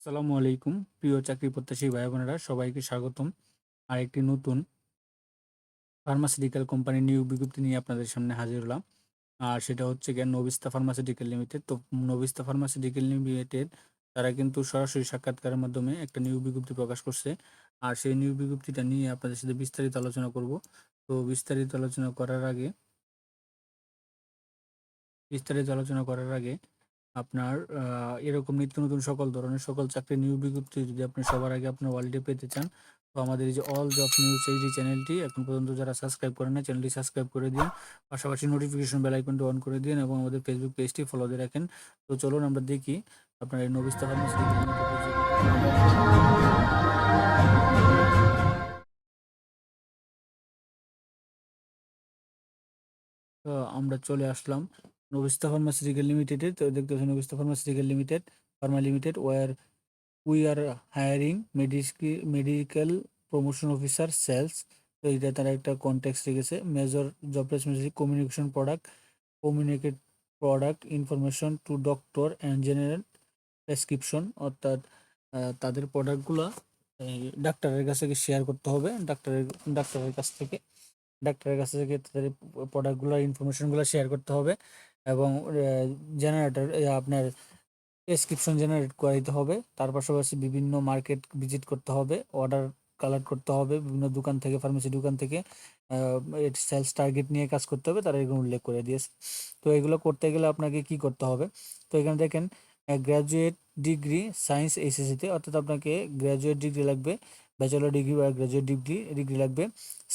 আসসালামু আলাইকুম প্রিয় চাকরি প্রত্যাশী ভাই বোনেরা সবাইকে স্বাগতম আরেকটি নতুন ফার্মাসিউটিক্যাল কোম্পানির নিয়োগ বিজ্ঞপ্তি নিয়ে আপনাদের সামনে হাজির হলাম। আর সেটা হচ্ছে গিয়ে নবিস্তা ফার্মাসিউটিক্যাল লিমিটেড। তো নবিস্তা ফার্মাসিউটিক্যাল লিমিটেড তারা কিন্তু সরাসরি সাক্ষাৎকারের মাধ্যমে একটা নিয়োগ বিজ্ঞপ্তি প্রকাশ করছে। আর সেই নিয়োগ বিজ্ঞপ্তিটা নিয়ে আপনাদের সাথে বিস্তারিত আলোচনা করব। তো বিস্তারিত আলোচনা করার আগে আপনার এরকম নিত্য নতুন সকল ধরনের সকল চাকরির নিয়োগ বিজ্ঞপ্তি যদি আপনি সবার আগে আপনার ওয়ালেটে পেতে চান, তো আমাদের এই যে অল জব নিউজ এইচডি চ্যানেলটি এখন পর্যন্ত যারা সাবস্ক্রাইব করেন না, চ্যানেলটি সাবস্ক্রাইব করে দিন। পাশাপাশি নোটিফিকেশন বেল আইকনটি অন করে দিন এবং আমাদের ফেসবুক পেজটি ফলো দিয়ে রাখেন। তো চলুন আমরা দেখি আপনার এই নবিস্তা ফার্মাসিউটিক্যাল লিমিটেডের যে তো আমরা চলে আসলাম নবিস্তা ফার্মাসিউটিক্যাল লিমিটেডে। তো দেখতেছেন Novista pharmaceutical limited pharma limited where we are hiring medical promotion officer sales. তো এটা তারা একটা কনটেক্সট রেখেছে। Major job responsibility communicate product information to doctor and general prescription, অর্থাৎ তাদের প্রোডাক্টগুলো ডাক্তারের কাছে শেয়ার করতে হবে। ডাক্তারের কাছ থেকে তাদের প্রোডাক্টগুলোর ইনফরমেশনগুলো শেয়ার করতে হবে এবং জেনারেটর আপনার প্রেসক্রিপশন জেনারেট করে দিতে হবে। তার পাশাপাশি বিভিন্ন মার্কেট ভিজিট করতে হবে, অর্ডার কালেক্ট করতে হবে বিভিন্ন দোকান থেকে, ফার্মেসি দোকান থেকে। সেলস টার্গেট নিয়ে কাজ করতে হবে, তারা এগুলো উল্লেখ করে দিয়েছে। তো এগুলো করতে গেলে আপনাকে কি করতে হবে? তো এখানে দেখেন গ্র্যাজুয়েট ডিগ্রি সায়েন্স এইচএসসিতে, অর্থাৎ আপনাকে গ্র্যাজুয়েট ডিগ্রি লাগবে, ব্যাচেলর ডিগ্রি বা গ্র্যাজুয়েট ডিগ্রি লাগবে।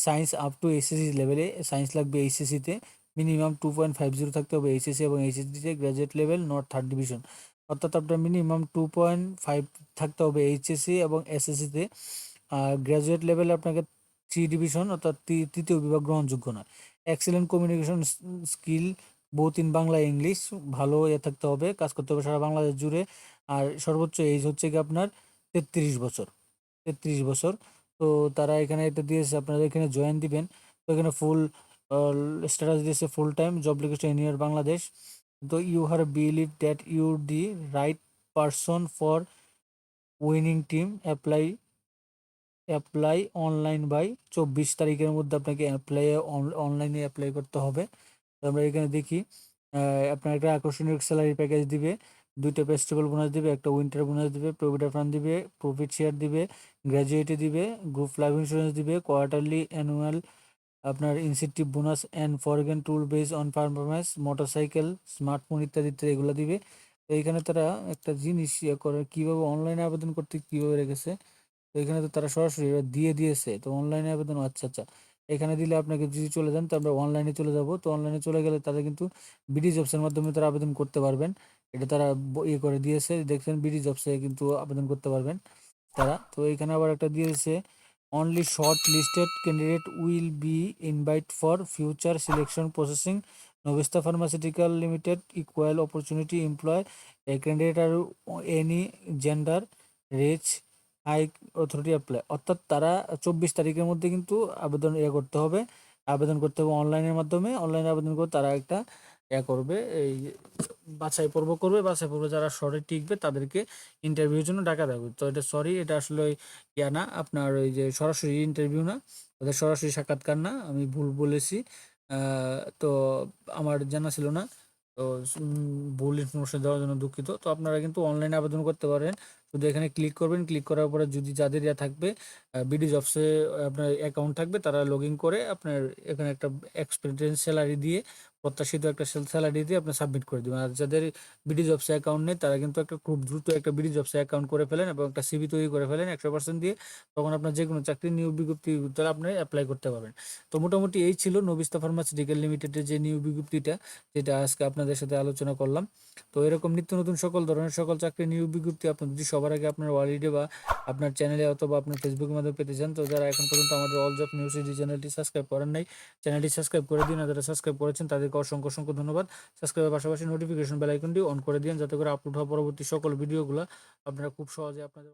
সায়েন্স আপ টু এইচএসসি লেভেলে সায়েন্স লাগবে এইচএসসিতে। মিনিমাম 2.50 থাকতে হবে এইচএসসি এবং এইচএসসিতে graduate level not third division, অর্থাৎ আপনার মিনিমাম 2.5 থাকতে হবে এইচএসসি এবং এসএসসিতে। আর গ্র্যাজুয়েট লেভেলে আপনাকে 3 ডিভিশন অর্থাৎ তৃতীয় বিভাগ গ্রহণযোগ্য নয়। Excellent communication skill both in Bangla English, ভালো থাকতে হবে, কাজ করতে হবে সারা বাংলাদেশ জুড়ে। আর সর্বোচ্চ এজ হচ্ছে কি আপনার 33 বছর। 33 বছর। তো তারা এখানে এটা দিয়েছে, আপনারা এখানে জয়েন দিবেন। তো এখানে ফুল স্ট্যাটাস দিয়েছে full time job location anywhere Bangladesh. তো you have believe that you the right person for winning team. Apply online by 24 তারিখের মধ্যে আপনাকে অনলাইনে অ্যাপ্লাই করতে হবে। তো আমরা এখানে দেখি আপনার একটা আকর্ষণীয় স্যালারি প্যাকেজ দিবে, 2টা ফেস্টিভ্যাল বোনাস দিবে, একটা উইন্টার বোনাস দিবে, প্রভিডেন্ট ফান্ড দিবে, প্রফিট শেয়ার দিবে, গ্র্যাজুয়েটি দিবে, গ্রুপ লাইফ ইন্স্যুরেন্স দিবে, কোয়ার্টারলি অ্যানুয়াল আপনার incentive bonus and ফরগেন tool base on performance, motorcycle, smartphone ইত্যাদি ইত্যাদি এগুলো দিবে। তো এইখানে তারা একটা জিনিস করে কীভাবে অনলাইনে আবেদন করতে কীভাবে রেখেছে। তো এখানে তো তারা সরাসরি এবার দিয়ে দিয়েছে। তো অনলাইনে আবেদন, আচ্ছা আচ্ছা, এখানে দিলে আপনাকে যদি চলে যান তো আমরা অনলাইনে চলে যাব। তো অনলাইনে চলে গেলে তাদের কিন্তু বিডি জবসের মাধ্যমে তারা আবেদন করতে পারবেন। এটা তারা ইয়ে করে দিয়েছে, দেখছেন বিডি জবসে কিন্তু আবেদন করতে পারবেন তারা। তো এখানে আবার একটা দিয়েছে, only short listed candidate will be invite for future selection processing. Novista pharmaceutical limited equal opportunity employ a candidate are any gender race high authority apply, অর্থাৎ তারা 24 তারিখের মধ্যে কিন্তু আবেদন করতে হবে অনলাইনের মাধ্যমে। অনলাইনে আবেদন করে তারা একটা করবে, এই বাছাই পর্ব যারা শর্টে টিকবে তাদেরকে ইন্টারভিউর জন্য ডাকা দেবে। তো এটা আসলে ওই না, আপনার ওই যে সরাসরি ইন্টারভিউ না, ওদের সরাসরি সাক্ষাৎকার না, আমি ভুল বলেছি। তো আমার জানা ছিল না। তো ভুল ইনফরমেশন দেওয়ার জন্য দুঃখিত। তো আপনারা কিন্তু অনলাইনে আবেদন করতে পারেন। শুধু এখানে ক্লিক করবেন, ক্লিক করার পরে যদি যাদের থাকবে বিডি জবসে আপনার অ্যাকাউন্ট থাকবে, তারা লগ ইন করে আপনার এখানে একটা এক্সপেক্টেড স্যালারি দিয়ে, প্রত্যাশিত একটা স্যালারি দিয়ে আপনি সাবমিট করে দেবেন। আর যাদের বিডি জবসে অ্যাকাউন্ট নেই তারা কিন্তু একটা খুব দ্রুত একটা বিডি জবসে অ্যাকাউন্ট করে ফেলেন এবং একটা সিভি তৈরি করে ফেলেন 100% দিয়ে। তখন আপনার যে কোনো চাকরির নিয়োগ বিজ্ঞপ্তি তারা আপনি অ্যাপ্লাই করতে পারবেন। তো মোটামুটি এই ছিল নবিস্তা ফার্মাসিউটিক্যাল লিমিটেডের যে নিয়োগ বিজ্ঞপ্তিটা, যেটা আজকে আপনাদের সাথে আলোচনা করলাম। তো এরকম নিত্য নতুন সকল ধরনের সকল চাকরির নিয়োগ বিজ্ঞপ্তি আপনি যদি সবার আগে আপনার ওয়ালেটে বা আপনার চ্যানেলে অথবা আপনার ফেসবুকের মাধ্যমে পেতে চান, তো যারা এখন পর্যন্ত আমাদের অল জব নিউজ এই চ্যানেলটি সাবস্ক্রাইব করেন নাই, চ্যানেলটি সাবস্ক্রাইব করে দিন। আর যারা সাবস্ক্রাইব করেছেন তাদেরকে অসংখ্য অসংখ্য ধন্যবাদ। সাবস্ক্রাইবের পাশাপাশি নোটিফিকেশন বেল আইকনটি অন করে দিন, যাতে করে আপলোড হওয়া পরবর্তী সকল ভিডিওগুলো আপনারা খুব সহজে আপনাদের